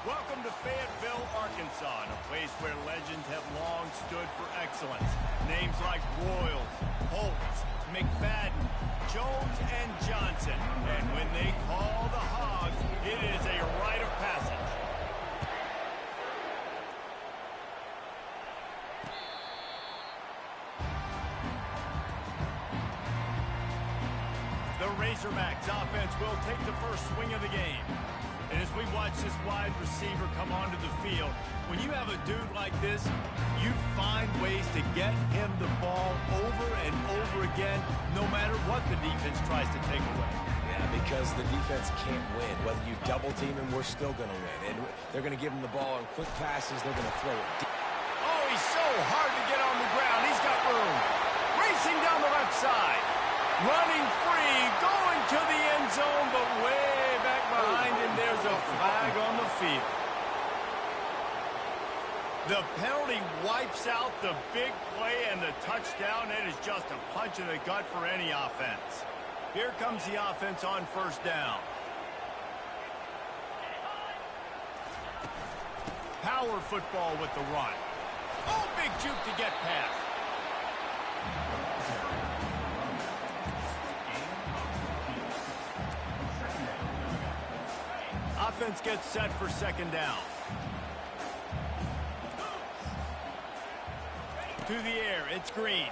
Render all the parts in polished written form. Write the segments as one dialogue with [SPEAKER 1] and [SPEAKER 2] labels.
[SPEAKER 1] Welcome to Fayetteville, Arkansas, a place where legends have long stood for excellence. Names like Royals, Holtz, McFadden, Jones, and Johnson. And when they call the Hogs, it is a rite of passage. The Razorbacks offense will take the first swing of the game. And as we watch this wide receiver come onto the field, when you have a dude like this, you find ways to get him the ball over and over again, no matter what the defense tries to take away.
[SPEAKER 2] Yeah, because the defense can't win. Whether you double team him, we're still going to win. And they're going to give him the ball on quick passes. They're going to throw it deep.
[SPEAKER 1] Oh, he's so hard to get on the ground. He's got room. Racing down the left side. Running free, going to the end zone, but way back behind him, there's a flag on the field. The penalty wipes out the big play and the touchdown. It is just a punch in the gut for any offense. Here comes the offense on first down. Power football with the run. Oh, big juke to get past. Offense gets set for second down. To the air, it's Green.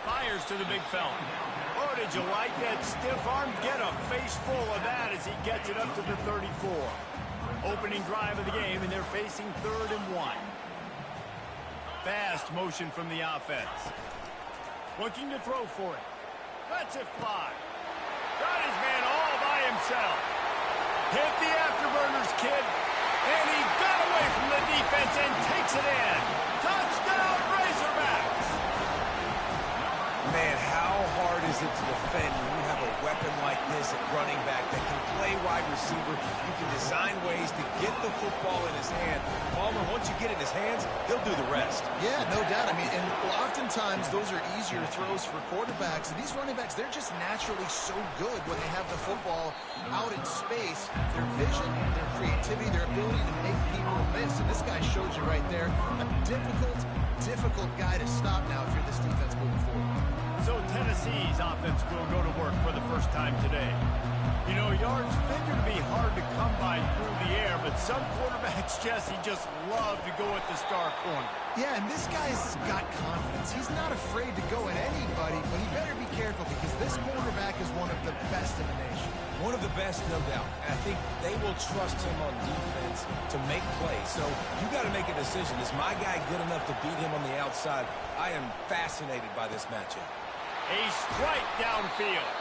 [SPEAKER 1] Fires to the big fella. Oh, did you like that stiff arm? Get a face full of that as he gets it up to the 34. Opening drive of the game, and they're facing 3rd and 1. Fast motion from the offense. Looking to throw for it. Lets it fly. Got his man all by himself. Hit the afterburners, kid. And he got away from the defense and takes it in. Touchdown, Razorbacks!
[SPEAKER 2] Man, how hard is it to defend when you have a weapon like this at running back that can play wide receiver? You can design ways to get the football in his hand. Palmer, once you get it in his hands, he'll do the rest.
[SPEAKER 3] Yeah, no doubt. I mean, and oftentimes those are easier throws for quarterbacks. And these running backs, they're just naturally so good when they have the football out in space. Their vision, their creativity, their ability to make people miss. And this guy showed you right there. A difficult guy to stop now if you're this defense moving forward.
[SPEAKER 1] So Tennessee's offense will go to work for the first time today. You know, yards figure to be hard to come by through the air, but some quarterbacks, Jesse, just love to go at the star corner.
[SPEAKER 3] Yeah, and this guy's got confidence. He's not afraid to go at anybody, but he better be careful because this quarterback is one of the best in the nation.
[SPEAKER 2] One of the best, no doubt. And I think they will trust him on defense to make plays. So you got to make a decision. Is my guy good enough to beat him on the outside? I am fascinated by this matchup.
[SPEAKER 1] A strike downfield.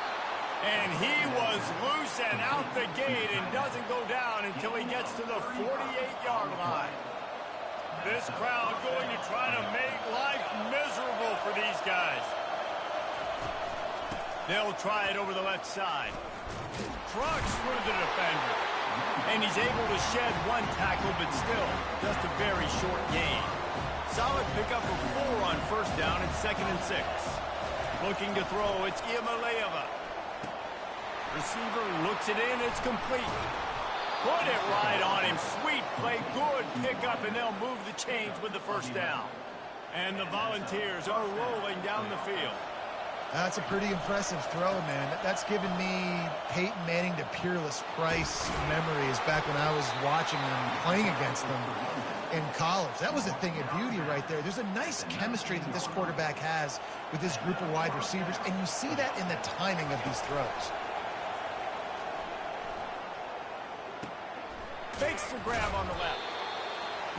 [SPEAKER 1] And he was loose and out the gate and doesn't go down until he gets to the 48-yard line. This crowd going to try to make life miserable for these guys. They'll try it over the left side. Trucks through the defender. And he's able to shed one tackle, but still just a very short gain. Solid pickup of 4 on first down and 2nd and 6. Looking to throw, it's Iamaleava. Receiver looks it in, it's complete. Put it right on him, sweet play, good pickup, and they'll move the chains with the first down. And the Volunteers are rolling down the field.
[SPEAKER 3] That's a pretty impressive throw, man. That's given me Peyton Manning to Peerless Price memories back when I was watching them, playing against them in college. That was a thing of beauty right there. There's a nice chemistry that this quarterback has with this group of wide receivers, and you see that in the timing of these throws.
[SPEAKER 1] Fakes the grab on the left.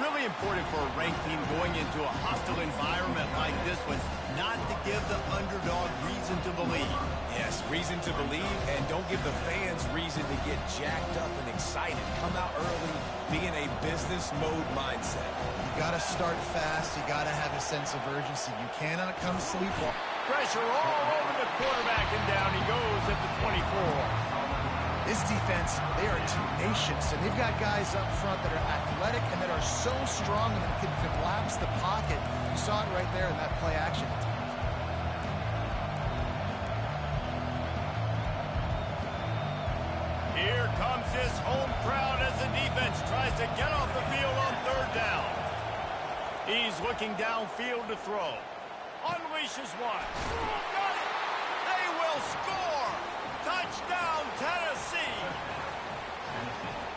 [SPEAKER 1] Really important for a ranked team going into a hostile environment like this one, not to give the underdog reason to believe.
[SPEAKER 2] Yes, reason to believe, and don't give the fans reason to get jacked up and excited. Come out early, be in a business mode mindset.
[SPEAKER 3] You got to start fast. You got to have a sense of urgency. You cannot come sleepwalk.
[SPEAKER 1] Pressure all over the quarterback, and down he goes at the 24.
[SPEAKER 3] This defense, they are tenacious, and they've got guys up front that are athletic and that are so strong and that can collapse the pocket. You saw it right there in that play action.
[SPEAKER 1] Here comes this home crowd as the defense tries to get off the field on third down. He's looking downfield to throw. Unleashes one. Got it. They will score. Touchdown, Tennessee.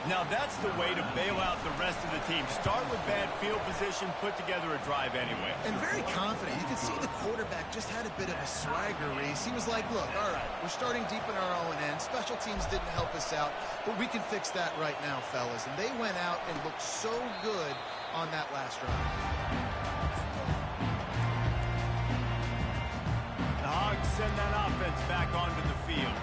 [SPEAKER 1] Now that's the way to bail out the rest of the team. Start with bad field position, put together a drive anyway.
[SPEAKER 3] And very confident. You can see the quarterback just had a bit of a swagger, Reese. He was like, look, all right, we're starting deep in our own end. Special teams didn't help us out, but we can fix that right now, fellas. And they went out and looked so good on that last drive.
[SPEAKER 1] The Hogs send that offense back onto the field.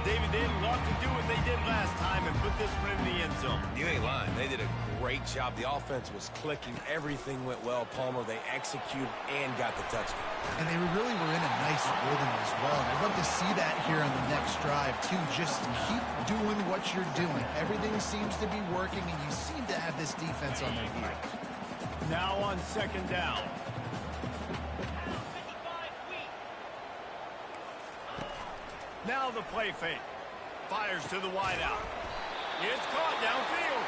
[SPEAKER 1] David, they'd love to do what they did last time and put this one in the end zone.
[SPEAKER 2] You ain't lying. They did a great job. The offense was clicking. Everything went well. Palmer, they executed and got the touchdown.
[SPEAKER 3] And they really were in a nice rhythm as well. And I'd love to see that here on the next drive, too. Just keep doing what you're doing. Everything seems to be working, and you seem to have this defense on their heels.
[SPEAKER 1] Now on second down. Now the play fake. Fires to the wideout. It's caught downfield.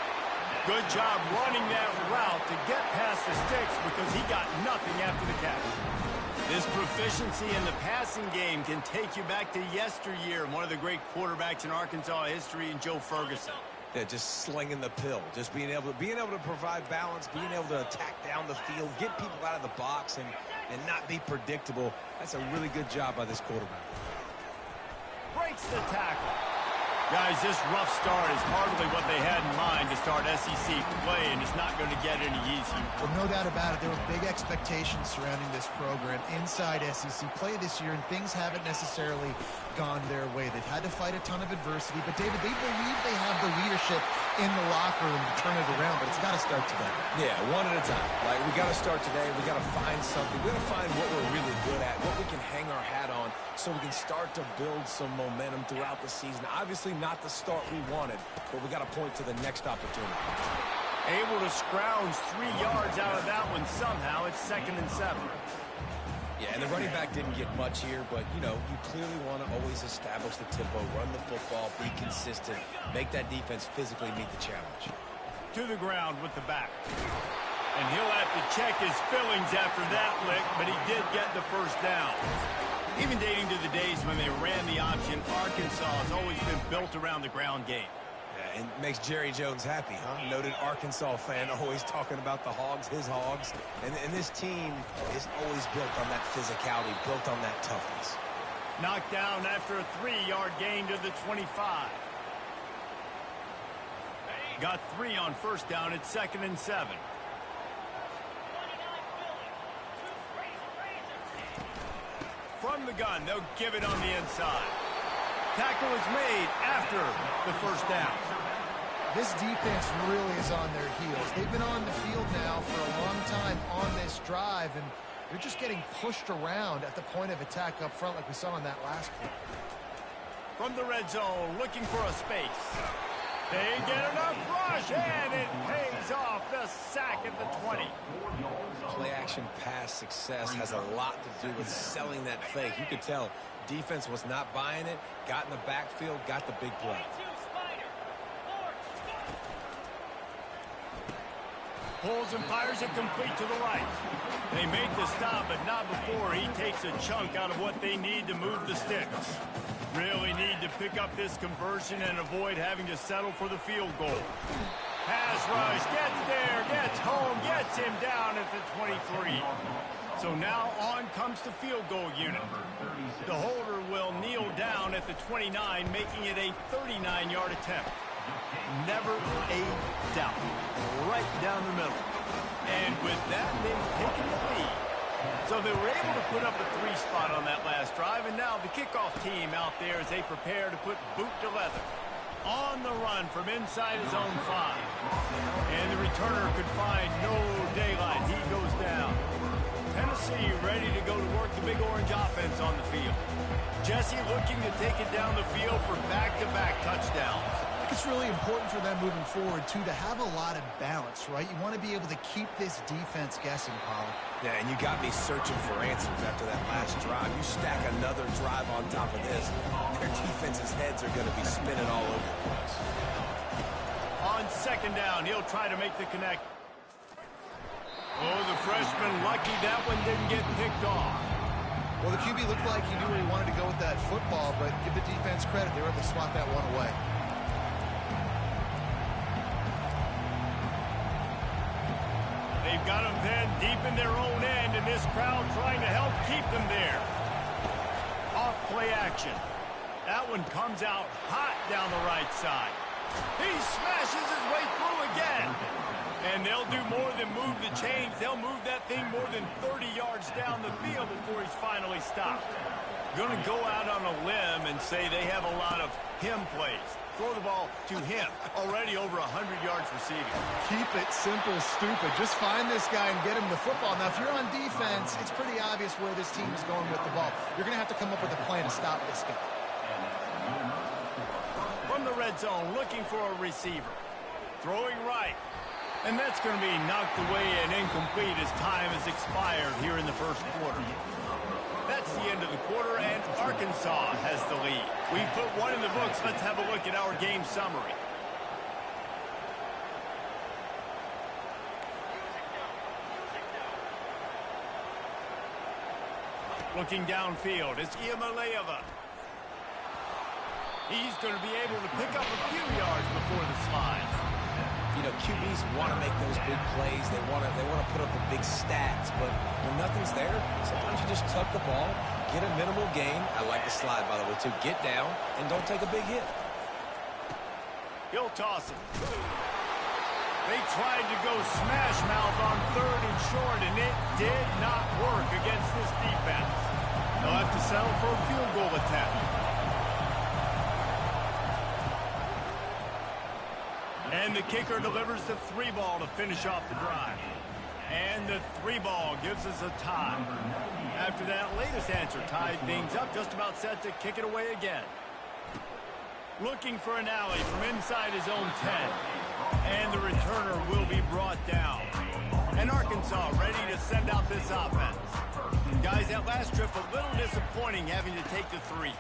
[SPEAKER 1] Good job running that route to get past the sticks because he got nothing after the catch. This proficiency in the passing game can take you back to yesteryear. One of the great quarterbacks in Arkansas history, in Joe Ferguson.
[SPEAKER 2] Yeah, just slinging the pill. Just being able to provide balance, being able to attack down the field, get people out of the box, and not be predictable. That's a really good job by this quarterback.
[SPEAKER 1] Breaks the tackle. Guys, this rough start is hardly what they had in mind to start SEC play, and it's not going to get any easier.
[SPEAKER 3] Well, no doubt about it. There were big expectations surrounding this program inside SEC play this year, and things haven't necessarily gone their way. They've had to fight a ton of adversity, but, David, they believe they have the leadership in the locker room to turn it around, but it's got to start today.
[SPEAKER 2] Yeah, one at a time. Like, we got to start today. We got to find something. We got to find what we're really good at, what we can hang our hat on, so we can start to build some momentum throughout the season. Obviously not the start we wanted, but we got to point to the next opportunity.
[SPEAKER 1] Able to scrounge 3 yards out of that one somehow. It's 2nd and 7.
[SPEAKER 2] Yeah, and the running back didn't get much here, but, you know, you clearly want to always establish the tempo, run the football, be consistent, make that defense physically meet the challenge.
[SPEAKER 1] To the ground with the back. And he'll have to check his fillings after that lick, but he did get the first down. Even dating to the days when they ran the option, Arkansas has always been built around the ground game.
[SPEAKER 2] Yeah, and makes Jerry Jones happy, huh? Noted Arkansas fan, always talking about the Hogs, his Hogs. And this team is always built on that physicality, built on that toughness.
[SPEAKER 1] Knocked down after a 3-yard gain to the 25. Got 3 on first down at 2nd and 7. From the gun, they'll give it on the inside. Tackle is made after the first down.
[SPEAKER 3] This defense really is on their heels. They've been on the field now for a long time on this drive, and they're just getting pushed around at the point of attack up front like we saw on that last play.
[SPEAKER 1] From the red zone, looking for a space. They get enough rush, and it pays off. The sack at the 20.
[SPEAKER 2] Play-action pass success has a lot to do with selling that fake. You could tell defense was not buying it, got in the backfield, got the big play.
[SPEAKER 1] Pulls and fires it complete to the right. They make the stop, but not before he takes a chunk out of what they need to move the sticks. Really need to pick up this conversion and avoid having to settle for the field goal. Pass rush, gets there, gets home, gets him down at the 23. So now on comes the field goal unit. The holder will kneel down at the 29, making it a 39-yard attempt. Never a doubt. Right down the middle. And with that, they've taken the lead. So they were able to put up a 3 spot on that last drive, and now the kickoff team out there as they prepare to put boot to leather. On the run from inside his own 5. And the returner could find no daylight. He goes down. Tennessee ready to go to work the Big Orange offense on the field. Jesse looking to take it down the field for back-to-back touchdowns.
[SPEAKER 3] I think it's really important for them moving forward, too, to have a lot of balance, right? You want to be able to keep this defense guessing, Pollard.
[SPEAKER 2] Yeah, and you got me searching for answers after that last drive. You stack another drive on top of this, their defense's heads are going to be spinning all over the place.
[SPEAKER 1] second down. He'll try to make the connect. Oh, the freshman lucky that one didn't get picked off.
[SPEAKER 3] Well, the QB looked like he knew where he wanted to go with that football, but give the defense credit. They were able to swat that one away.
[SPEAKER 1] They've got them then deep in their own end, and this crowd trying to help keep them there. Off play action. That one comes out hot down the right side. He smashes his way through again. And they'll do more than move the chains. They'll move that thing more than 30 yards down the field before he's finally stopped. Going to go out on a limb and say they have a lot of him plays. Throw the ball to him. Already over 100 yards receiving.
[SPEAKER 3] Keep it simple, stupid. Just find this guy and get him the football. Now, if you're on defense, it's pretty obvious where this team is going with the ball. You're going to have to come up with a plan to stop this guy.
[SPEAKER 1] From the red zone, looking for a receiver. Throwing right. And that's going to be knocked away and incomplete as time has expired here in the first quarter. That's the end of the quarter, and Arkansas has the lead. We've put one in the books. Let's have a look at our game summary. Looking downfield, it's Iamaleava. He's going to be able to pick up a few yards before the slide.
[SPEAKER 2] You know, QBs want to make those big plays. They want to put up the big stats, but when nothing's there, sometimes you just tuck the ball, get a minimal gain. I like the slide, by the way, too. Get down and don't take a big hit.
[SPEAKER 1] He'll toss it. They tried to go smash mouth on 3rd and short, and it did not work against this defense. They'll have to settle for a field goal attempt. And the kicker delivers the 3-ball to finish off the drive. And the 3-ball gives us a tie. After that latest answer tied things up, just about set to kick it away again. Looking for an alley from inside his own 10. And the returner will be brought down. And Arkansas ready to send out this offense. Guys, that last trip a little disappointing having to take the 3.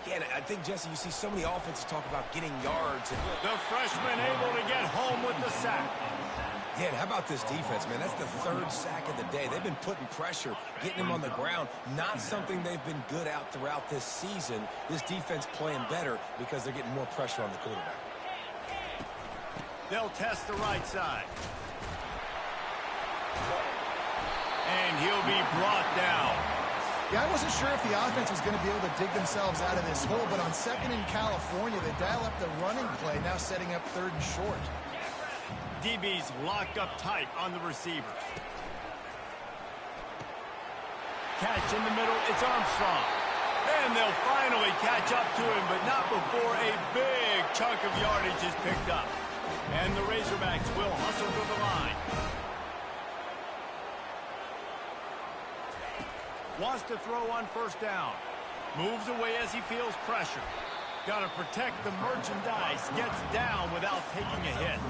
[SPEAKER 2] Yeah, I think, Jesse, you see so many offenses talk about getting yards. And
[SPEAKER 1] the freshman able to get home with the sack.
[SPEAKER 2] Yeah, and how about this defense, man? That's the 3rd sack of the day. They've been putting pressure, getting him on the ground. Not something they've been good at throughout this season. This defense playing better because they're getting more pressure on the quarterback.
[SPEAKER 1] They'll test the right side. And he'll be brought down.
[SPEAKER 3] Yeah, I wasn't sure if the offense was going to be able to dig themselves out of this hole, but on 2nd in California, they dial up the running play, now setting up 3rd and short.
[SPEAKER 1] DB's locked up tight on the receiver. Catch in the middle, it's Armstrong. And they'll finally catch up to him, but not before a big chunk of yardage is picked up. And the Razorbacks will hustle to the line. Wants to throw on 1st down. Moves away as he feels pressure. Got to protect the merchandise. Gets down without taking a hit.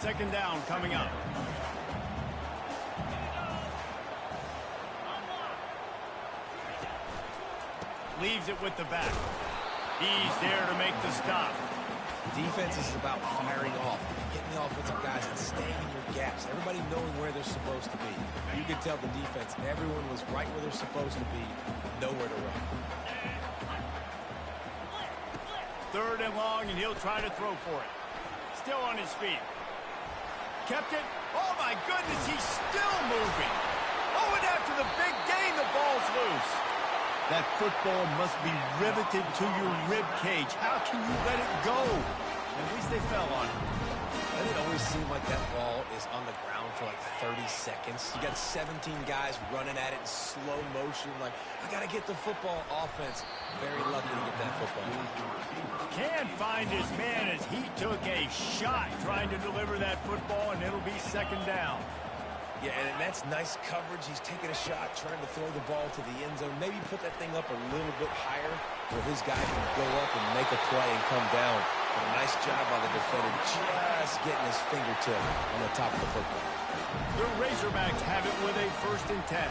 [SPEAKER 1] 2nd down coming up. Leaves it with the back. He's there to make the stop.
[SPEAKER 2] Defense is about firing off, getting the offensive guys and staying in your gaps. Everybody knowing where they're supposed to be. You can tell the defense, everyone was right where they're supposed to be, nowhere to run.
[SPEAKER 1] 3rd and long, and he'll try to throw for it. Still on his feet. Kept it. Oh, my goodness, he's still moving. Oh, and after the big gain, the ball's loose. That football must be riveted to your rib cage. How can you let it go? At least they fell on it.
[SPEAKER 2] Doesn't it always seem like that ball is on the ground for like 30 seconds? You got 17 guys running at it in slow motion. Like, I got to get the football. Offense, very lucky to get that football.
[SPEAKER 1] Can't find his man as he took a shot trying to deliver that football, and it'll be 2nd down.
[SPEAKER 2] Yeah, and that's nice coverage. He's taking a shot, trying to throw the ball to the end zone. Maybe put that thing up a little bit higher where his guy can go up and make a play and come down. But a nice job by the defender just getting his fingertip on the top of the football.
[SPEAKER 1] The Razorbacks have it with a 1st and 10.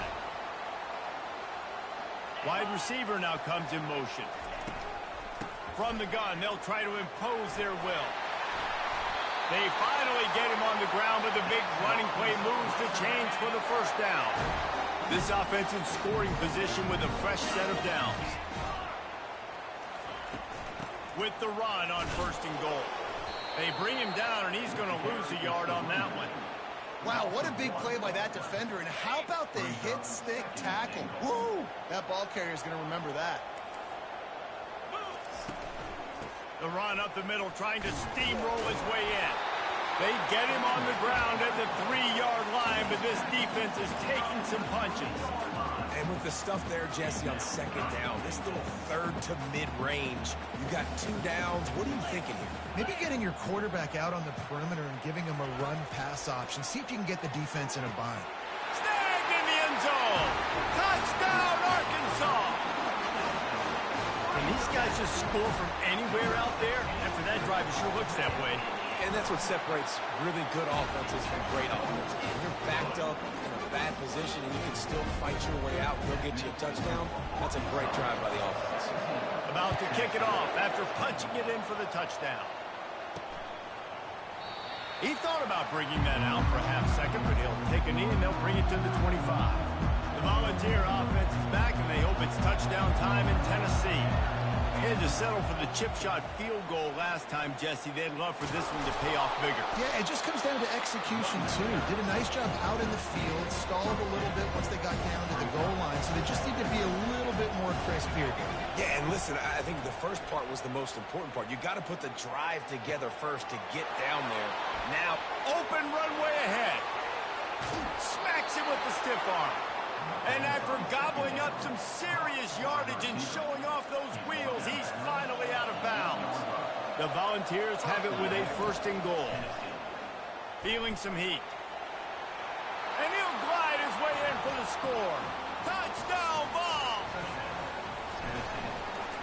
[SPEAKER 1] Wide receiver now comes in motion. From the gun, they'll try to impose their will. They finally get him on the ground with a big running play moves to change for the first down. This offensive scoring position with a fresh set of downs. With the run on 1st and goal. They bring him down, and he's going to lose a yard on that one.
[SPEAKER 3] Wow, what a big play by that defender. And how about the hit stick tackle? Woo! That ball carrier is going to remember that.
[SPEAKER 1] The run up the middle, trying to steamroll his way in. They get him on the ground at the 3-yard line, but this defense is taking some punches.
[SPEAKER 2] And with the stuff there, Jesse, on 2nd down, this little 3rd to mid-range, you got 2 downs. What are you thinking here?
[SPEAKER 3] Maybe getting your quarterback out on the perimeter and giving him a run-pass option. See if you can get the defense in a bind.
[SPEAKER 1] Snagged in the end zone. Touchdown, Arkansas. Can these guys just score from anywhere out there? After that drive, it sure looks that way.
[SPEAKER 2] And that's what separates really good offenses from great offenses. When you're backed up in a bad position and you can still fight your way out and go get you a touchdown, that's a great drive by the offense.
[SPEAKER 1] About to kick it off after punching it in for the touchdown. He thought about bringing that out for a half second, but he'll take a knee and they'll bring it to the 25. The Volunteer offense is back, and they hope it's touchdown time in Tennessee. They had to settle for the chip shot field goal last time, Jesse. They'd love for this one to pay off bigger.
[SPEAKER 3] Yeah, it just comes down to execution, too. Did a nice job out in the field, stalled a little bit once they got down to the goal line, so they just need to be a little bit more crisp here.
[SPEAKER 2] Yeah, and listen, I think the first part was the most important part. You got to put the drive together first to get down there.
[SPEAKER 1] Now, open runway ahead. Smacks it with the stiff arm. And after gobbling up some serious yardage and showing off those wheels, he's finally out of bounds. The Volunteers have it with a 1st and goal. Feeling some heat. And he'll glide his way in for the score. Touchdown, Vol!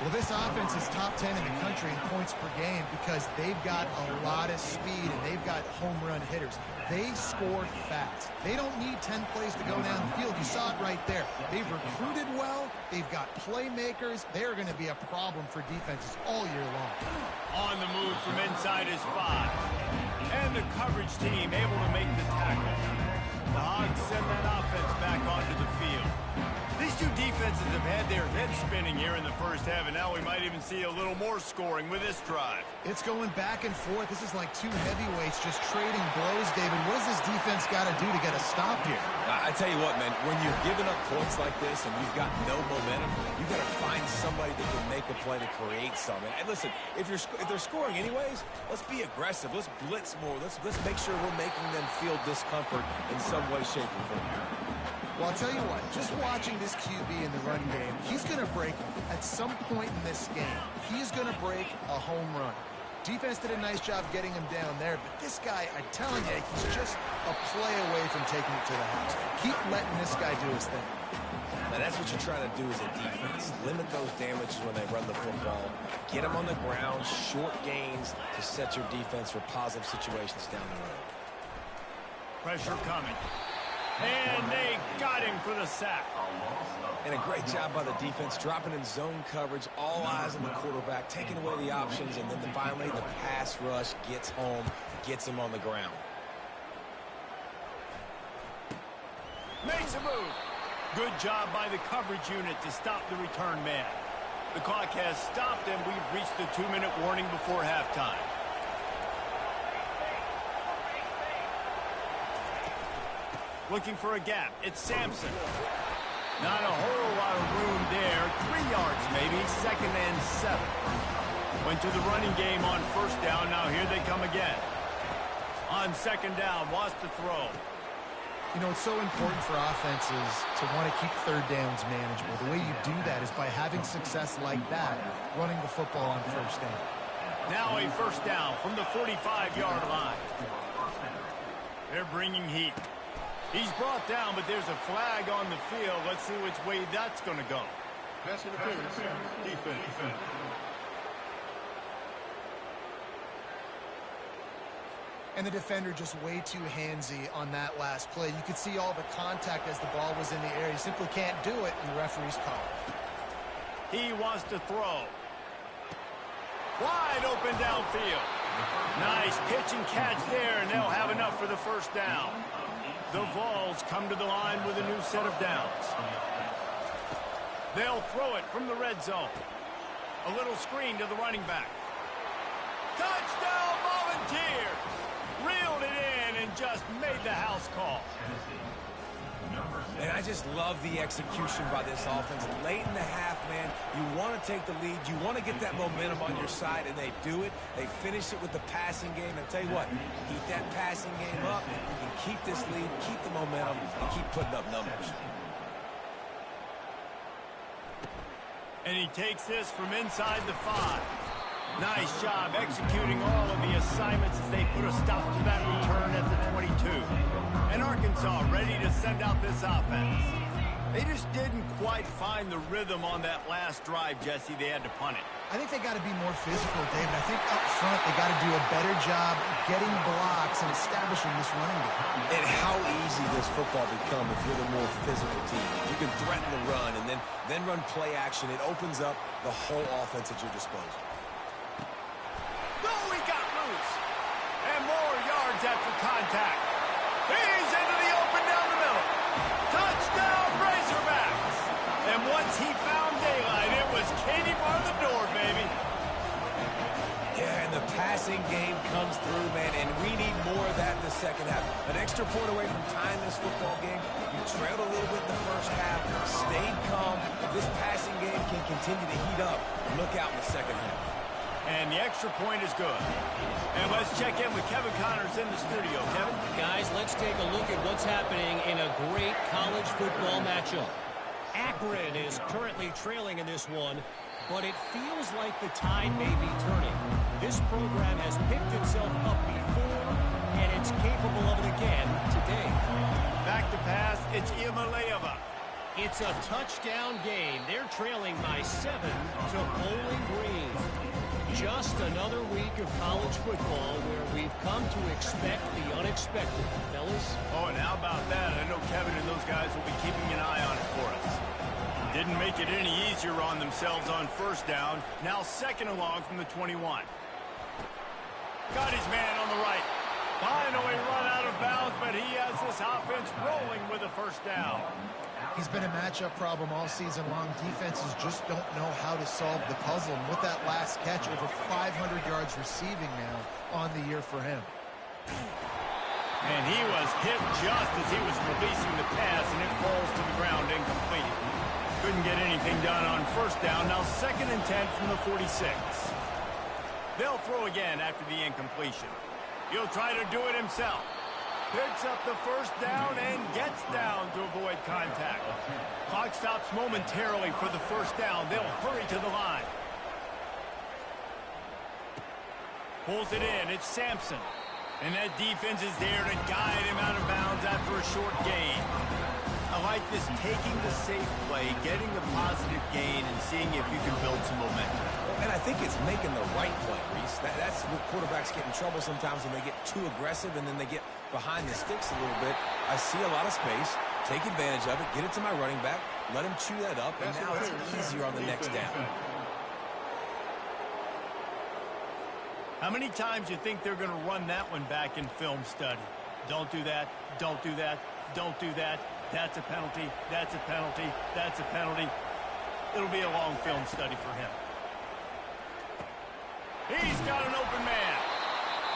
[SPEAKER 3] Well, this offense is top 10 in the country in points per game because they've got a lot of speed and they've got home run hitters. They score fast. They don't need 10 plays to go down the field. You saw it right there. They've recruited well. They've got playmakers. They're going to be a problem for defenses all year long.
[SPEAKER 1] On the move from inside his 5. And the coverage team able to make the tackle. The Hogs send that offense back onto the field. These two defenses have had their heads spinning here in the first half, and now we might even see a little more scoring with this drive.
[SPEAKER 3] It's going back and forth. This is like two heavyweights just trading blows, David. What does this defense got to do to get a stop here?
[SPEAKER 2] I tell you what, man, when you're giving up points like this and you've got no momentum, you got to find somebody that can make a play to create something. And listen, if they're scoring anyways, let's be aggressive. Let's blitz more. Let's make sure we're making them feel discomfort in some way, shape, or form.
[SPEAKER 3] Well, I'll tell you what, just watching this QB in the run game, he's going to break at some point in this game. He's going to break a home run. Defense did a nice job getting him down there, but this guy, I'm telling you, he's just a play away from taking it to the house. Keep letting this guy do his thing.
[SPEAKER 2] Now, that's what you're trying to do as a defense. Limit those damages when they run the football. Get them on the ground, short gains to set your defense for positive situations down the road.
[SPEAKER 1] Pressure coming. And they got him for the sack.
[SPEAKER 2] And a great job by the defense, dropping in zone coverage, all eyes on the quarterback, taking away the options, and then finally the pass rush gets home, gets him on the ground.
[SPEAKER 1] Makes a move. Good job by the coverage unit to stop the return man. The clock has stopped, and we've reached the 2-minute warning before halftime. Looking for a gap. It's Sampson. Not a whole lot of room there. 3 yards maybe. 2nd and 7. Went to the running game on 1st down. Now here they come again. On 2nd down, wants to throw.
[SPEAKER 3] You know, it's so important for offenses to want to keep 3rd downs manageable. The way you do that is by having success like that, running the football on 1st down.
[SPEAKER 1] Now a 1st down from the 45-yard line. They're bringing heat. He's brought down, but there's a flag on the field. Let's see which way that's going to go.
[SPEAKER 4] Pass interference. Defense.
[SPEAKER 3] And the defender just way too handsy on that last play. You could see all the contact as the ball was in the air. He simply can't do it, and the referee's call.
[SPEAKER 1] He wants to throw. Wide open downfield. Nice pitch and catch there, and they'll have enough for the first down. The Vols come to the line with a new set of downs. They'll throw it from the red zone. A little screen to the running back. Touchdown, Volunteers! Reeled it in and just made the house call.
[SPEAKER 2] And I just love the execution by this offense. Late in the half, man, you want to take the lead. You want to get that momentum on your side, and they do it. They finish it with the passing game. And I'll tell you what, keep that passing game up. You can keep this lead, keep the momentum, and keep putting up numbers.
[SPEAKER 1] And he takes this from inside the 5. Nice job executing all of the assignments as they put a stop to that return at the 22. And Arkansas ready to send out this offense. They just didn't quite find the rhythm on that last drive, Jesse. They had to punt it.
[SPEAKER 3] I think they got to be more physical, David. I think up front they got to do a better job getting blocks and establishing this running game.
[SPEAKER 2] And how easy does football become if you're the more physical team? If you can threaten the run and then run play action, it opens up the whole offense at your disposal.
[SPEAKER 1] No, he got loose. And more yards after contact. He's into the open down the middle. Touchdown, Razorbacks. And once he found daylight, it was Katie bar the door, baby.
[SPEAKER 2] Yeah, and the passing game comes through, man, and we need more of that in the second half. An extra point away from tying this football game. You trailed a little bit in the first half, stayed calm. If this passing game can continue to heat up, look out in the second half.
[SPEAKER 1] And the extra point is good. And let's check in with Kevin Connors in the studio. Kevin?
[SPEAKER 5] Guys, let's take a look at what's happening in a great college football matchup. Akron is currently trailing in this one, but it feels like the tide may be turning. This program has picked itself up before, and it's capable of it again today.
[SPEAKER 1] Back to pass, it's Imalayeva.
[SPEAKER 5] It's a touchdown game. They're trailing by 7 to Bowling Green. Just another week of college football where we've come to expect the unexpected, fellas.
[SPEAKER 1] Oh, and how about that? I know Kevin and those guys will be keeping an eye on it for us. Didn't make it any easier on themselves on first down. Now second along from the 21. Got his man on the right. Finally run out of bounds, but he has this offense rolling with a first down.
[SPEAKER 3] He's been a matchup problem all season long. Defenses just don't know how to solve the puzzle. And with that last catch, over 500 yards receiving now on the year for him.
[SPEAKER 1] And he was hit just as he was releasing the pass, and it falls to the ground incomplete. Couldn't get anything done on first down. Now second and 10 from the 46. They'll throw again after the incompletion. He'll try to do it himself. Picks up the first down and gets down to avoid contact. Clock stops momentarily for the first down. They'll hurry to the line. Pulls it in. It's Sampson. And that defense is there to guide him out of bounds after a short gain. I like this taking the safe play, getting the positive gain, and seeing if you can build some momentum.
[SPEAKER 2] And I think it's making the right play, Reese. That's where quarterbacks get in trouble sometimes when they get too aggressive and then they get behind the sticks a little bit. I see a lot of space. Take advantage of it. Get it to my running back. Let him chew that up. And now it's easier on the next down.
[SPEAKER 1] How many times do you think they're going to run that one back in film study? Don't do that. Don't do that. Don't do that. That's a penalty. That's a penalty. That's a penalty. It'll be a long film study for him. He's got an open man.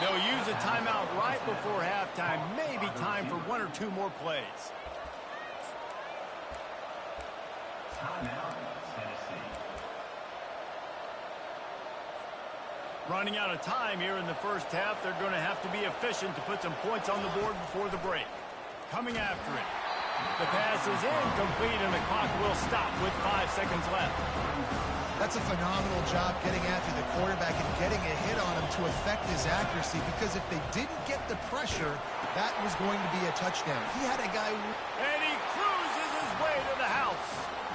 [SPEAKER 1] They'll use a timeout right before halftime. Maybe time for one or two more plays. Running out of time here in the first half. They're going to have to be efficient to put some points on the board before the break. Coming after it. The pass is incomplete, and the clock will stop with 5 seconds left.
[SPEAKER 3] That's a phenomenal job getting after the quarterback and getting a hit on him to affect his accuracy, because if they didn't get the pressure, that was going to be a touchdown. He had a guy...
[SPEAKER 1] And he cruises his way to the house.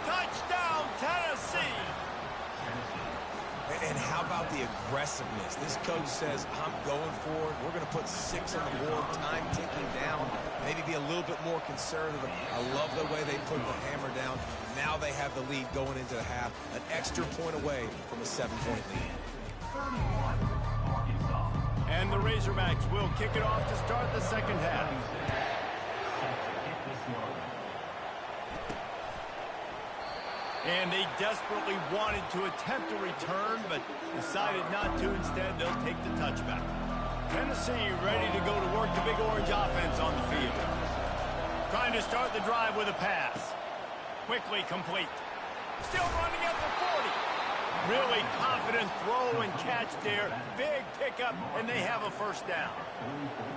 [SPEAKER 1] Touchdown, Tennessee!
[SPEAKER 2] And how about the aggressiveness? This coach says, I'm going for it. We're going to put 6 on the board, time ticking down, maybe be a little bit more conservative. I love the way they put the hammer down. Now they have the lead going into the half, an extra point away from a 7-point lead.
[SPEAKER 1] And the Razorbacks will kick it off to start the second half. And they desperately wanted to attempt a return, but decided not to. Instead, they'll take the touchback. Tennessee ready to go to work the Big Orange offense on the field. Trying to start the drive with a pass. Quickly complete. Still running at the 40. Really confident throw and catch there. Big pickup, and they have a first down.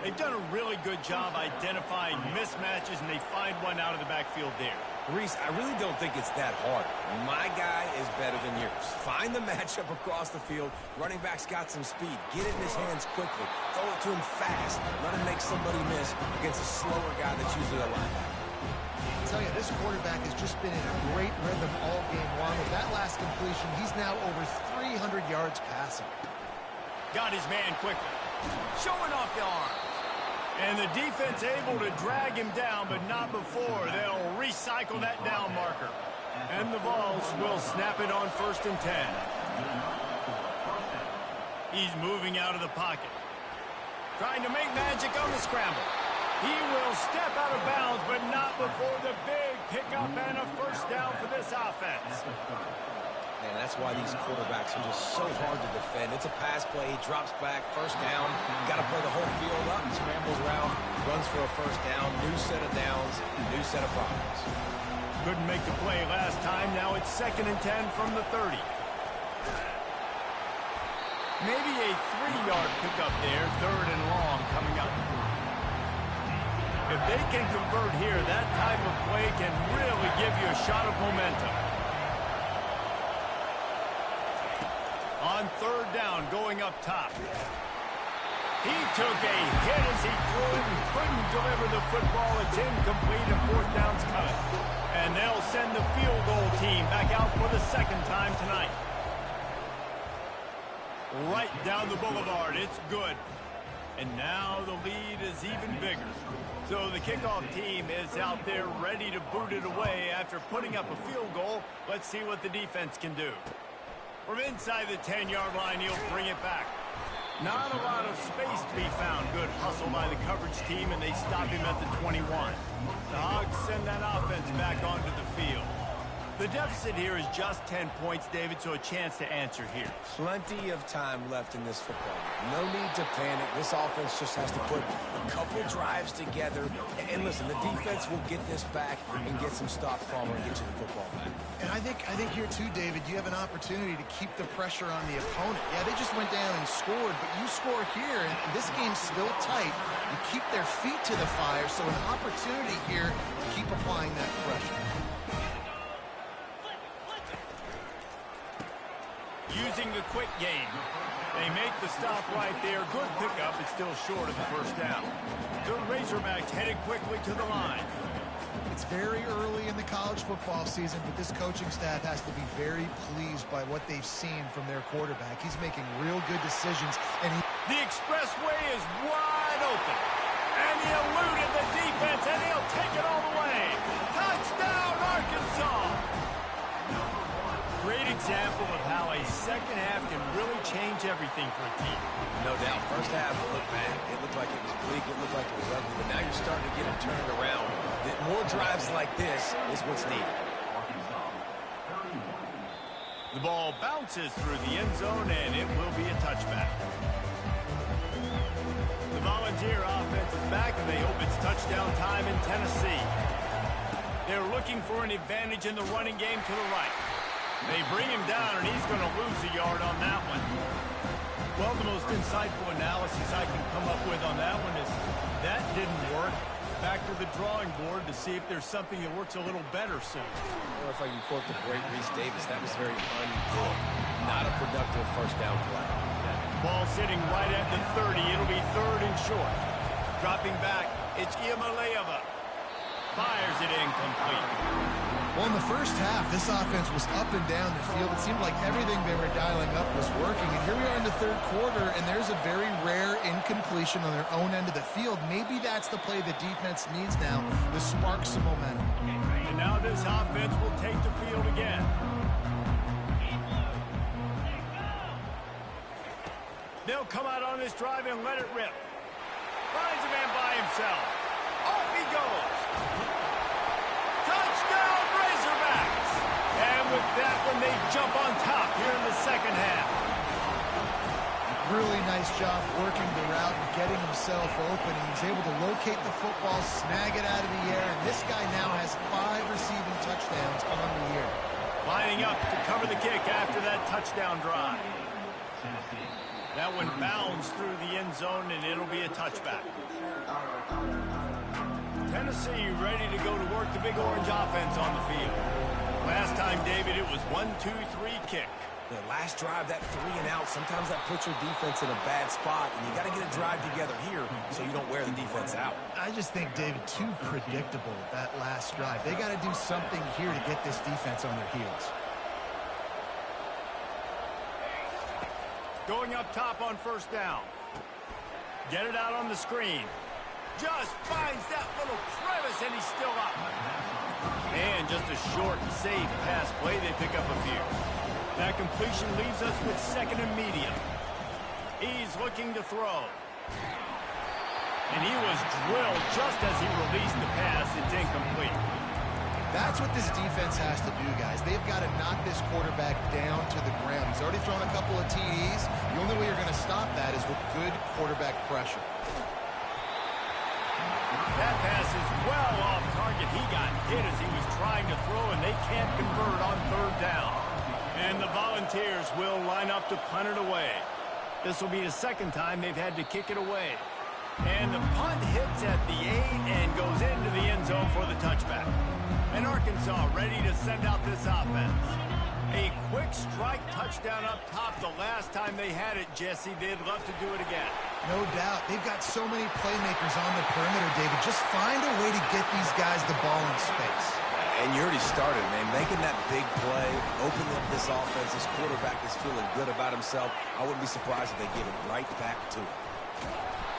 [SPEAKER 1] They've done a really good job identifying mismatches, and they find one out of the backfield there.
[SPEAKER 2] Reese, I really don't think it's that hard. My guy is better than yours. Find the matchup across the field. Running back's got some speed. Get it in his hands quickly. Throw it to him fast. Let him make somebody miss against a slower guy that's usually a linebacker.
[SPEAKER 3] I tell you, this quarterback has just been in a great rhythm all game long. With that last completion, he's now over 300 yards passing.
[SPEAKER 1] Got his man quickly. Showing off the arm. And the defense able to drag him down, but not before. They'll recycle that down marker. And the Vols will snap it on 1st and 10. He's moving out of the pocket. Trying to make magic on the scramble. He will step out of bounds, but not before the big pickup and a first down for this offense.
[SPEAKER 2] Man, that's why these quarterbacks are just so hard to defend. It's a pass play, he drops back, first down. Got to play the whole field up, scrambles around, runs for a first down, new set of downs, new set of problems.
[SPEAKER 1] Couldn't make the play last time. Now it's 2nd and 10 from the 30. Maybe a 3-yard pickup there, 3rd and long coming up. If they can convert here, that type of play can really give you a shot of momentum. On 3rd down, going up top. He took a hit as he threw it and couldn't deliver the football. It's incomplete and 4th down's coming. And they'll send the field goal team back out for the 2nd time tonight. Right down the boulevard, it's good. And now the lead is even bigger. So the kickoff team is out there ready to boot it away after putting up a field goal. Let's see what the defense can do. From inside the 10-yard line, he'll bring it back. Not a lot of space to be found. Good hustle by the coverage team, and they stop him at the 21. The Hogs send that offense back onto the field. The deficit here is just 10 points, David, so a chance to answer here.
[SPEAKER 2] Plenty of time left in this football game. No need to panic. This offense just has to put a couple drives together. And listen, the defense will get this back and get some stops, Palmer, and get you the football back.
[SPEAKER 3] And I think here, too, David, you have an opportunity to keep the pressure on the opponent. Yeah, they just went down and scored, but you score here, and this game's still tight. You keep their feet to the fire, so an opportunity here to keep applying that pressure.
[SPEAKER 1] Using the quick game. They make the stop right there. Good pickup. It's still short of the first down. The Razorbacks headed quickly to the line.
[SPEAKER 3] It's very early in the college football season, but this coaching staff has to be very pleased by what they've seen from their quarterback. He's making real good decisions. And
[SPEAKER 1] the expressway is wide open. And he eluded the defense, and he'll take it all the way. Touchdown, Arkansas! Great example of how a second half can really change everything for a team.
[SPEAKER 2] No doubt. First half, it looked bad. It looked like it was bleak. It looked like it was ugly. But now you're starting to get them turned around. More drives like this is what's needed.
[SPEAKER 1] The ball bounces through the end zone, and it will be a touchback. The Volunteer offense is back, and they hope it's touchdown time in Tennessee. They're looking for an advantage in the running game to the right. They bring him down, and he's going to lose a yard on that one. Well, the most insightful analysis I can come up with on that one is that didn't work. Back to the drawing board to see if there's something that works a little better soon.
[SPEAKER 2] Or if I can quote the great Reese Davis, that was very ungood. Not a productive first down play.
[SPEAKER 1] Ball sitting right at the 30. It'll be 3rd and short. Dropping back, it's Iamaleava. Fires it incomplete.
[SPEAKER 3] well, in the first half, this offense was up and down the field. It seemed like everything they were dialing up was working. And here we are in the 3rd quarter, and there's a very rare incompletion on their own end of the field. Maybe that's the play the defense needs now to spark some momentum.
[SPEAKER 1] And now this offense will take the field again. They'll come out on this drive and let it rip. Finds a man by himself. Off he goes. Touchdown, Razorbacks! And with that one, they jump on top here in the second half.
[SPEAKER 3] Really nice job working the route and getting himself open. He was able to locate the football, snag it out of the air, and this guy now has 5 receiving touchdowns on the year.
[SPEAKER 1] Lining up to cover the kick after that touchdown drive. That one bounds through the end zone, and it'll be a touchback. Tennessee ready to go to work the Big Orange offense on the field. Last time, David, it was 1-2-3 kick.
[SPEAKER 2] The last drive, that 3 and out, sometimes that puts your defense in a bad spot, and you got to get a drive together here so you don't wear the defense out.
[SPEAKER 3] I just think, David, too predictable, that last drive. They got to do something here to get this defense on their heels.
[SPEAKER 1] Going up top on first down. Get it out on the screen. Just finds that little crevice, and he's still up. And just a short, safe pass play. They pick up a few. That completion leaves us with second and medium. He's looking to throw. And he was drilled just as he released the pass. It's incomplete.
[SPEAKER 3] That's what this defense has to do, guys. They've got to knock this quarterback down to the ground. He's already thrown a couple of TDs. The only way you're going to stop that is with good quarterback pressure.
[SPEAKER 1] That pass is well off target. He got hit as he was trying to throw, and they can't convert on third down. And the Volunteers will line up to punt it away. This will be the second time they've had to kick it away. And the punt hits at the 8 and goes into the end zone for the touchback. And Arkansas ready to send out this offense. A quick strike touchdown up top the last time they had it, Jesse. They'd love to do it again.
[SPEAKER 3] No doubt. They've got so many playmakers on the perimeter, David. Just find a way to get these guys the ball in space.
[SPEAKER 2] And you already started, man, making that big play, opening up this offense. This quarterback is feeling good about himself. I wouldn't be surprised if they give it right back to him.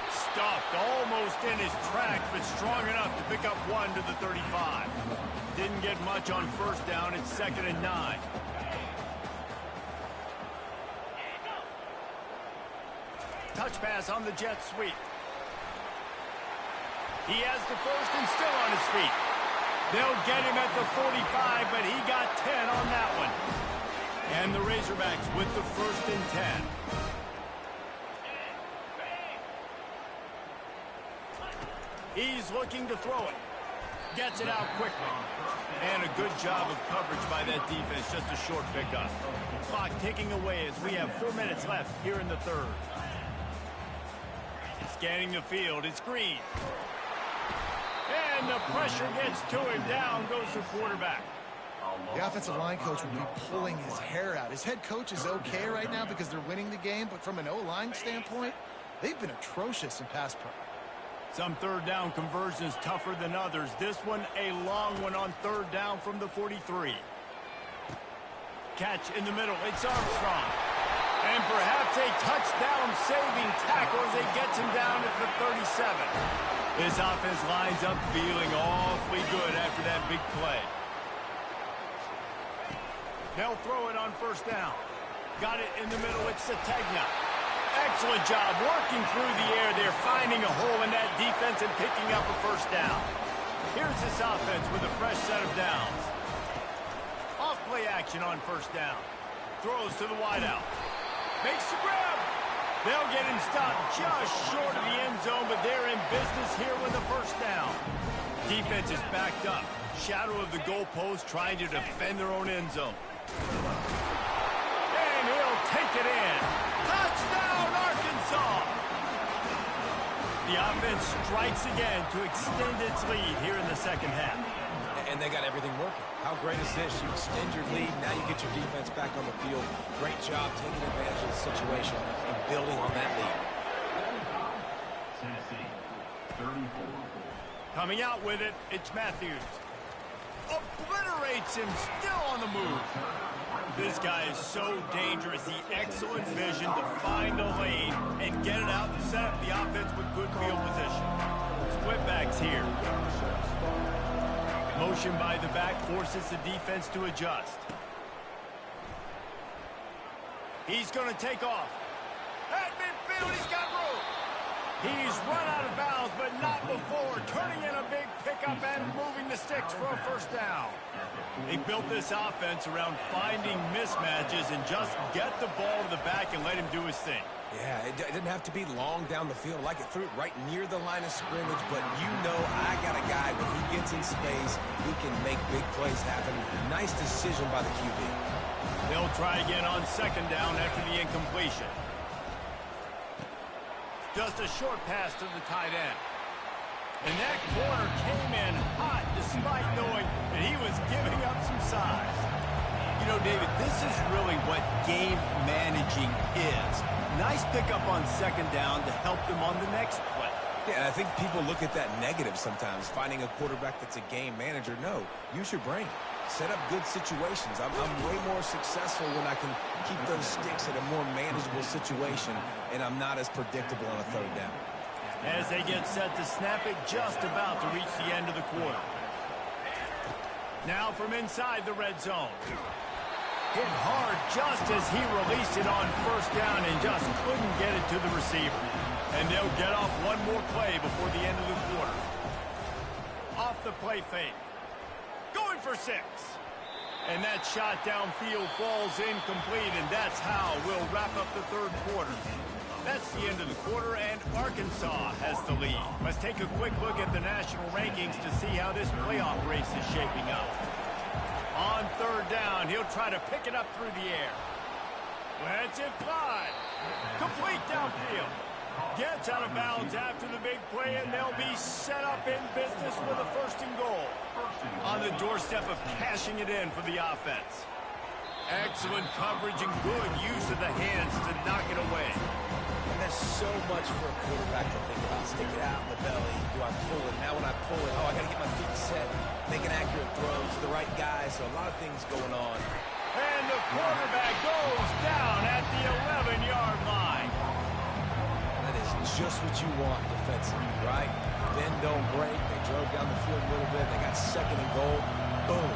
[SPEAKER 1] Stuffed almost in his tracks, but strong enough to pick up 1 to the 35. Didn't get much on first down. It's 2nd and 9. Touch pass on the jet sweep. He has the first and still on his feet. They'll get him at the 45, but he got 10 on that one. And the Razorbacks with the 1st and 10. He's looking to throw it. Gets it out quickly. And a good job of coverage by that defense. Just a short pickup. Clock ticking away as we have 4 minutes left here in the third. Scanning the field. It's Green. And the pressure gets to him. Down goes the quarterback.
[SPEAKER 3] The offensive line coach would be pulling his hair out. His head coach is okay right now because they're winning the game, but from an O-line standpoint, they've been atrocious in pass pro.
[SPEAKER 1] Some third down conversions tougher than others. This one a long one on third down from the 43. Catch in the middle. It's Armstrong. And perhaps a touchdown-saving tackle as he gets him down at the 37. This offense lines up feeling awfully good after that big play. They'll throw it on first down. Got it in the middle. It's Sategna. Excellent job working through the air there, finding a hole in that defense and picking up a first down. Here's this offense with a fresh set of downs. Off play action on first down. Throws to the wideout. Makes the grab. They'll get him stopped just short of the end zone, but they're in business here with a first down. Defense is backed up. Shadow of the goalpost trying to defend their own end zone. And he'll take it in. Touchdown, Arkansas! The offense strikes again to extend its lead here in the second half.
[SPEAKER 2] And they got everything working. How great is this? You extend your lead. Now you get your defense back on the field. Great job taking advantage of the situation and building on that lead.
[SPEAKER 4] Tennessee, 34.
[SPEAKER 1] Coming out with it, it's Matthews. Obliterates him, still on the move. This guy is so dangerous. The excellent vision to find a lane and get it out and set up the offense with good field position. Split backs here. Motion by the back forces the defense to adjust. He's going to take off. And upfield. He's got room. He's run out of bounds, but not before turning in a big pickup and moving the sticks for a first down. They built this offense around finding mismatches and just get the ball to the back and let him do his thing.
[SPEAKER 2] Yeah, it didn't have to be long down the field. Like it threw it right near the line of scrimmage, but you know I got a guy when he gets in space, he can make big plays happen. Nice decision by the QB.
[SPEAKER 1] They'll try again on second down after the incompletion. Just a short pass to the tight end. And that corner came in hot despite knowing that he was giving up some size. You know, David, this is really what game managing is. Nice pickup on second down to help them on the next play.
[SPEAKER 2] Yeah, and I think people look at that negative sometimes, finding a quarterback that's a game manager. No, use your brain. Set up good situations. I'm way more successful when I can keep those sticks at a more manageable situation, and I'm not as predictable on a third down.
[SPEAKER 1] As they get set to snap it, just about to reach the end of the quarter. Now from inside the red zone. Hit hard just as he released it on first down and just couldn't get it to the receiver. And they'll get off one more play before the end of the quarter. Off the play fake. Going for 6. And that shot downfield falls incomplete, and that's how we'll wrap up the third quarter. That's the end of the quarter, and Arkansas has the lead. Let's take a quick look at the national rankings to see how this playoff race is shaping up. On third down, he'll try to pick it up through the air. Lets it fly. Complete downfield. Gets out of bounds after the big play, and they'll be set up in business with a 1st and goal. On the doorstep of cashing it in for the offense. Excellent coverage and good use of the hands to knock it away.
[SPEAKER 2] And there's so much for a quarterback to think about. Stick it out in the belly. Do I pull it? Now when I pull it, I got to get my feet set. Make an accurate throw to the right guy. So a lot of things going on.
[SPEAKER 1] And the quarterback goes down at the 11-yard line.
[SPEAKER 2] That is just what you want defensively, right? Bend, don't break. They drove down the field a little bit. They got 2nd and goal. Boom.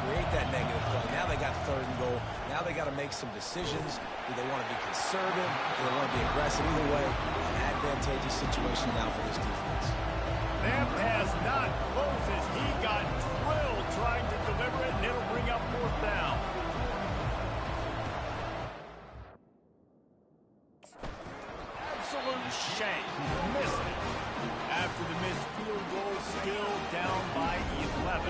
[SPEAKER 2] Create that negative play. Now they got 3rd and goal. Now they got to make some decisions. Do they want to be conservative? Do they want to be aggressive? Either way, an advantageous situation now for this defense.
[SPEAKER 1] That pass not close as he got drilled trying to deliver it, and it'll bring up 4th down. Absolute shame. Missed it. After the missed field goal, still down by 11.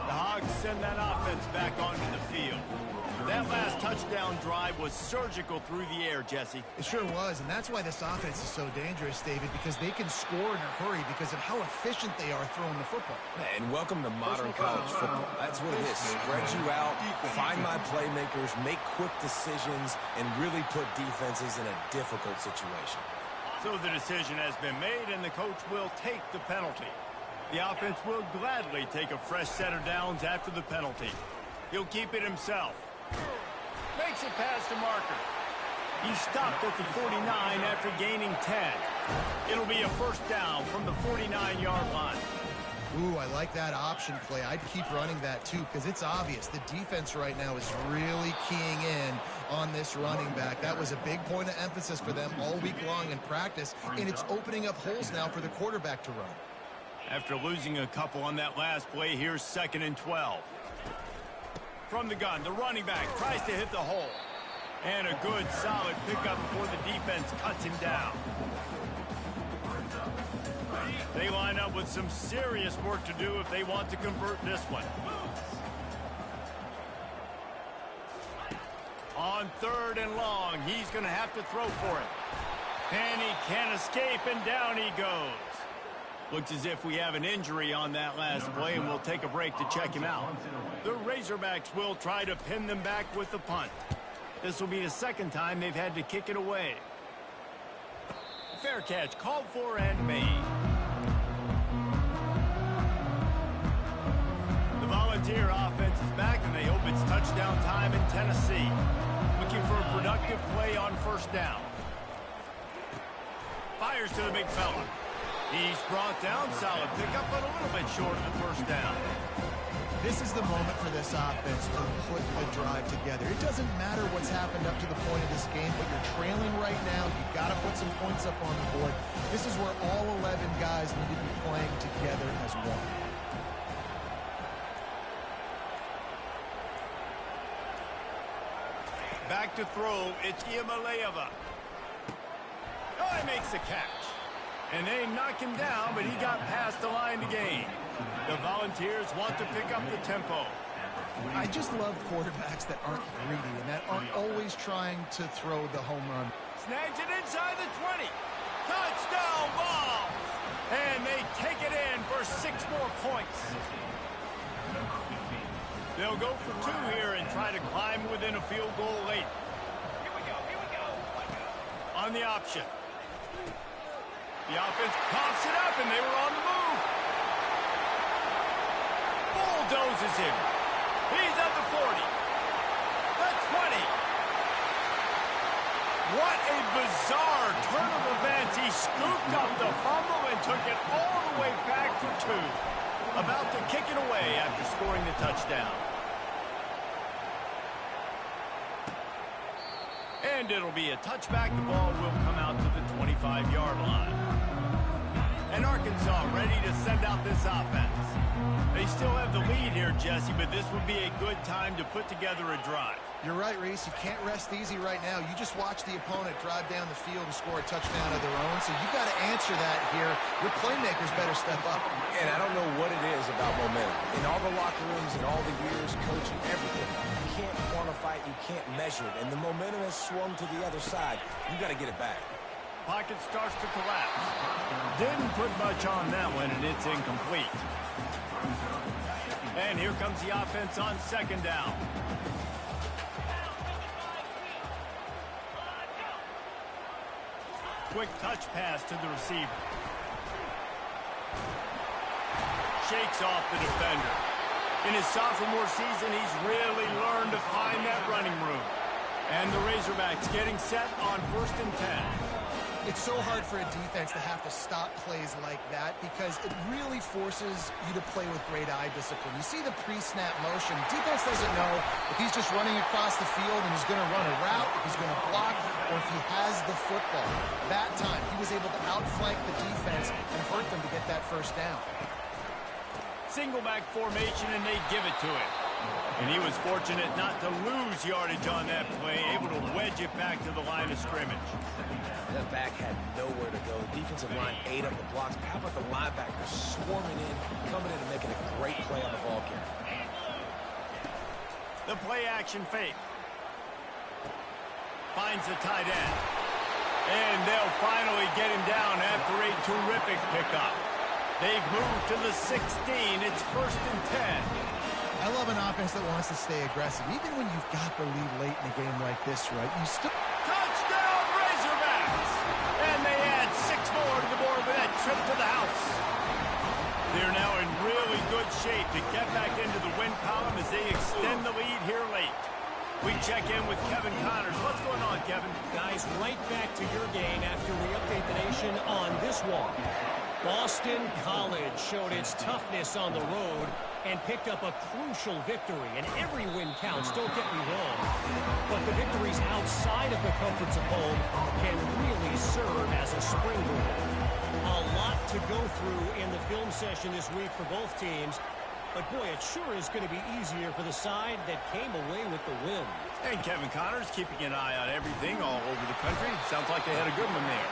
[SPEAKER 1] The Hogs send that offense back onto the field. That last touchdown drive was surgical through the air, Jesse.
[SPEAKER 3] It sure was, and that's why this offense is so dangerous, David, because they can score in a hurry because of how efficient they are throwing the football.
[SPEAKER 2] And welcome to modern college football. That's what it is. Spread you out, find my playmakers, make quick decisions, and really put defenses in a difficult situation.
[SPEAKER 1] So the decision has been made, and the coach will take the penalty. The offense will gladly take a fresh set of downs after the penalty. He'll keep it himself. Makes it past the marker. He stopped at the 49 after gaining 10. It'll be a 1st down from the 49-yard line.
[SPEAKER 3] Ooh, I like that option play. I'd keep running that, too, because it's obvious. The defense right now is really keying in on this running back. That was a big point of emphasis for them all week long in practice, and it's opening up holes now for the quarterback to run.
[SPEAKER 1] After losing a couple on that last play, here's 2nd and 12. From the gun, the running back tries to hit the hole. And a good, solid pickup before the defense cuts him down. They line up with some serious work to do if they want to convert this one. On 3rd and long, he's going to have to throw for it. And he can't escape, and down he goes. Looks as if we have an injury on that last play, and we'll take a break to check him out. The Razorbacks will try to pin them back with the punt. This will be the 2nd time they've had to kick it away. Fair catch called for and made. The Volunteer offense is back, and they hope it's touchdown time in Tennessee. Looking for a productive play on 1st down. Fires to the big fella. He's brought down, solid pickup, but a little bit short of the 1st down.
[SPEAKER 3] This is the moment for this offense to put the drive together. It doesn't matter what's happened up to the point of this game, but you're trailing right now. You've got to put some points up on the board. This is where all 11 guys need to be playing together as one.
[SPEAKER 1] Back to throw, it's Iamaleava. Oh, he makes the catch. And they knock him down, but he got past the line to gain. The Volunteers want to pick up the tempo.
[SPEAKER 3] I just love quarterbacks that aren't greedy and that aren't always trying to throw the home run.
[SPEAKER 1] Snags it inside the 20. Touchdown ball! And they take it in for 6 more points. They'll go for 2 here and try to climb within a field goal late. Here we go. On the option. The offense coughs it up, and they were on the move. Bulldozes him. He's at the 40. The 20. What a bizarre turn of events. He scooped up the fumble and took it all the way back for 2. About to kick it away after scoring the touchdown. And it'll be a touchback. The ball will come out to the 25-yard line. And Arkansas ready to send out this offense. They still have the lead here, Jesse, but this would be a good time to put together a drive.
[SPEAKER 3] You're right, Reese. You can't rest easy right now. You just watch the opponent drive down the field and score a touchdown of their own, so you've got to answer that here. Your playmakers better step up.
[SPEAKER 2] And I don't know what it is about momentum. In all the locker rooms and all the years, coaching, everything, you can't quantify it, you can't measure it. And the momentum has swung to the other side. You got to get it back.
[SPEAKER 1] Pocket starts to collapse. Didn't put much on that one, and it's incomplete. And here comes the offense on 2nd down. Quick touch pass to the receiver. Shakes off the defender. In his sophomore season, he's really learned to find that running room. And the Razorbacks getting set on 1st and 10.
[SPEAKER 3] It's so hard for a defense to have to stop plays like that because it really forces you to play with great eye discipline. You see the pre-snap motion. Defense doesn't know if he's just running across the field and he's going to run a route, if he's going to block, or if he has the football. That time, he was able to outflank the defense and hurt them to get that 1st down.
[SPEAKER 1] Single back formation, and they give it to him. And he was fortunate not to lose yardage on that play, able to wedge it back to the line of scrimmage.
[SPEAKER 2] That back had nowhere to go. The defensive line ate up the blocks. How about the linebackers swarming in, coming in and making a great play on the ball carrier?
[SPEAKER 1] The play action fake. Finds the tight end. And they'll finally get him down after a terrific pickup. They've moved to the 16. It's 1st and 10.
[SPEAKER 3] I love an offense that wants to stay aggressive. Even when you've got the lead late in a game like this, right? You still...
[SPEAKER 1] Touchdown, Razorbacks! And they add 6 more to the board with that trip to the house. They're now in really good shape to get back into the win column as they extend the lead here late. We check in with Kevin Connors. What's going on, Kevin?
[SPEAKER 5] Guys, right back to your game after we update the nation on this one. Boston College showed its toughness on the road and picked up a crucial victory. And every win counts, don't get me wrong. But the victories outside of the comforts of home can really serve as a springboard. A lot to go through in the film session this week for both teams. But, boy, it sure is going to be easier for the side that came away with the win.
[SPEAKER 1] And Kevin Connors keeping an eye on everything all over the country. Sounds like they had a good one there.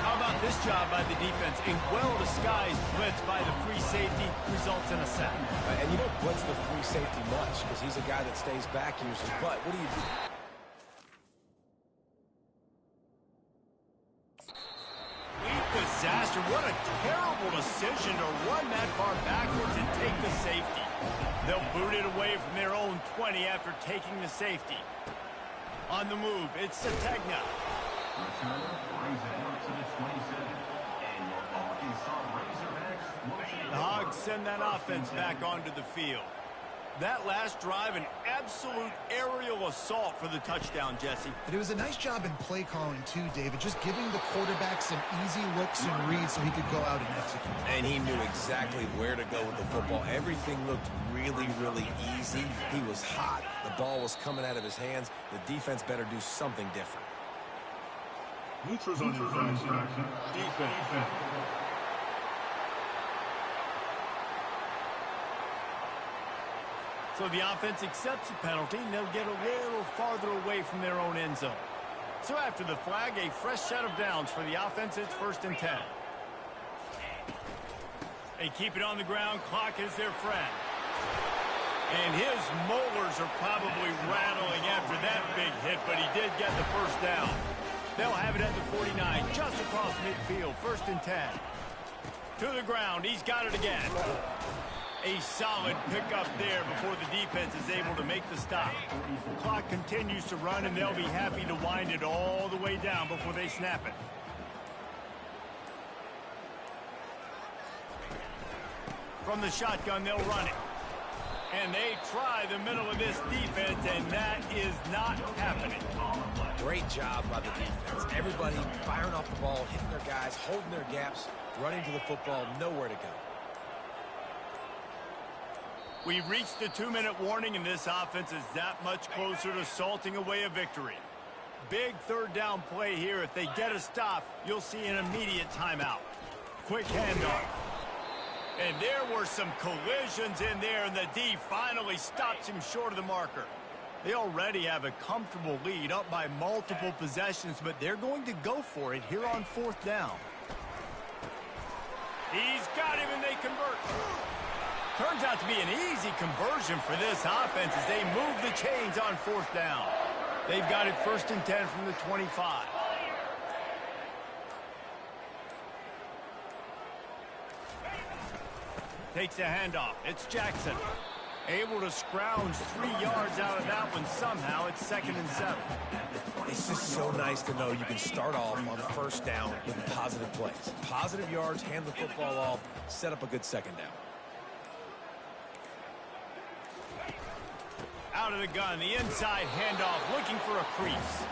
[SPEAKER 1] How about this job by the defense? A well-disguised blitz by the free safety results in a sack.
[SPEAKER 2] And you don't blitz the free safety much because he's a guy that stays back usually. But what do you do?
[SPEAKER 1] Disaster. What a terrible decision to run that far backwards and take the safety. They'll boot it away from their own 20 after taking the safety. On the move, it's Sategna.
[SPEAKER 4] Return brings it up to the 27. And your Arkansas Razorbacks.
[SPEAKER 1] The Hogs send that offense back onto the field. That last drive, an absolute aerial assault for the touchdown, Jesse.
[SPEAKER 3] But it was a nice job in play calling, too, David, just giving the quarterback some easy looks and reads so he could go out and execute.
[SPEAKER 2] And he knew exactly where to go with the football. Everything looked really, really easy. He was hot. The ball was coming out of his hands. The defense better do something different.
[SPEAKER 4] Neutrals on infraction. Defense.
[SPEAKER 1] So the offense accepts the penalty, and they'll get a little farther away from their own end zone. So after the flag, a fresh set of downs for the offense. It's 1st and 10. They keep it on the ground. Clock is their friend. And his molars are probably rattling after that big hit, but he did get the first down. They'll have it at the 49, just across midfield. 1st and 10. To the ground. He's got it again. A solid pickup there before the defense is able to make the stop. Clock continues to run, and they'll be happy to wind it all the way down before they snap it. From the shotgun, they'll run it. And they try the middle of this defense, and that is not happening.
[SPEAKER 2] Great job by the defense. Everybody firing off the ball, hitting their guys, holding their gaps, running to the football, nowhere to go.
[SPEAKER 1] We've reached the 2-minute warning, and this offense is that much closer to salting away a victory. Big 3rd down play here. If they get a stop, you'll see an immediate timeout. Quick handoff. And there were some collisions in there, and the D finally stops him short of the marker. They already have a comfortable lead, up by multiple possessions, but they're going to go for it here on 4th down. He's got him, and they convert. Turns out to be an easy conversion for this offense as they move the chains on 4th down. They've got it 1st and 10 from the 25. Takes the handoff. It's Jackson. Able to scrounge 3 yards out of that one somehow. It's 2nd and 7.
[SPEAKER 2] It's just so nice to know you can start off on 1st down with positive plays. Positive yards, hand the football off, set up a good 2nd down.
[SPEAKER 1] Out of the gun, the inside handoff, looking for a crease.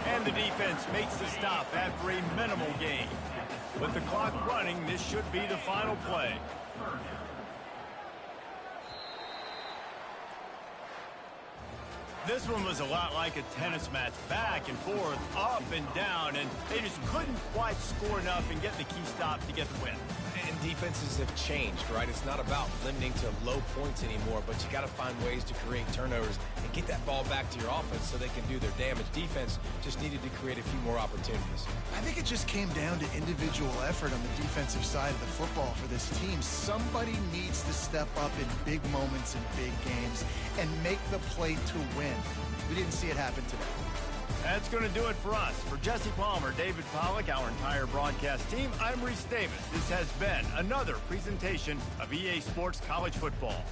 [SPEAKER 1] And the defense makes the stop after a minimal gain. With the clock running, this should be the final play. This one was a lot like a tennis match, back and forth, up and down, and they just couldn't quite score enough and get the key stop to get the win.
[SPEAKER 2] And defenses have changed, right? It's not about limiting to low points anymore, but you got to find ways to create turnovers and get that ball back to your offense so they can do their damage. Defense just needed to create a few more opportunities.
[SPEAKER 3] I think it just came down to individual effort on the defensive side of the football for this team. Somebody needs to step up in big moments in big games and make the play to win. We didn't see it happen today.
[SPEAKER 1] That's going to do it for us. For Jesse Palmer, David Pollack, our entire broadcast team, I'm Reese Davis. This has been another presentation of EA Sports College Football.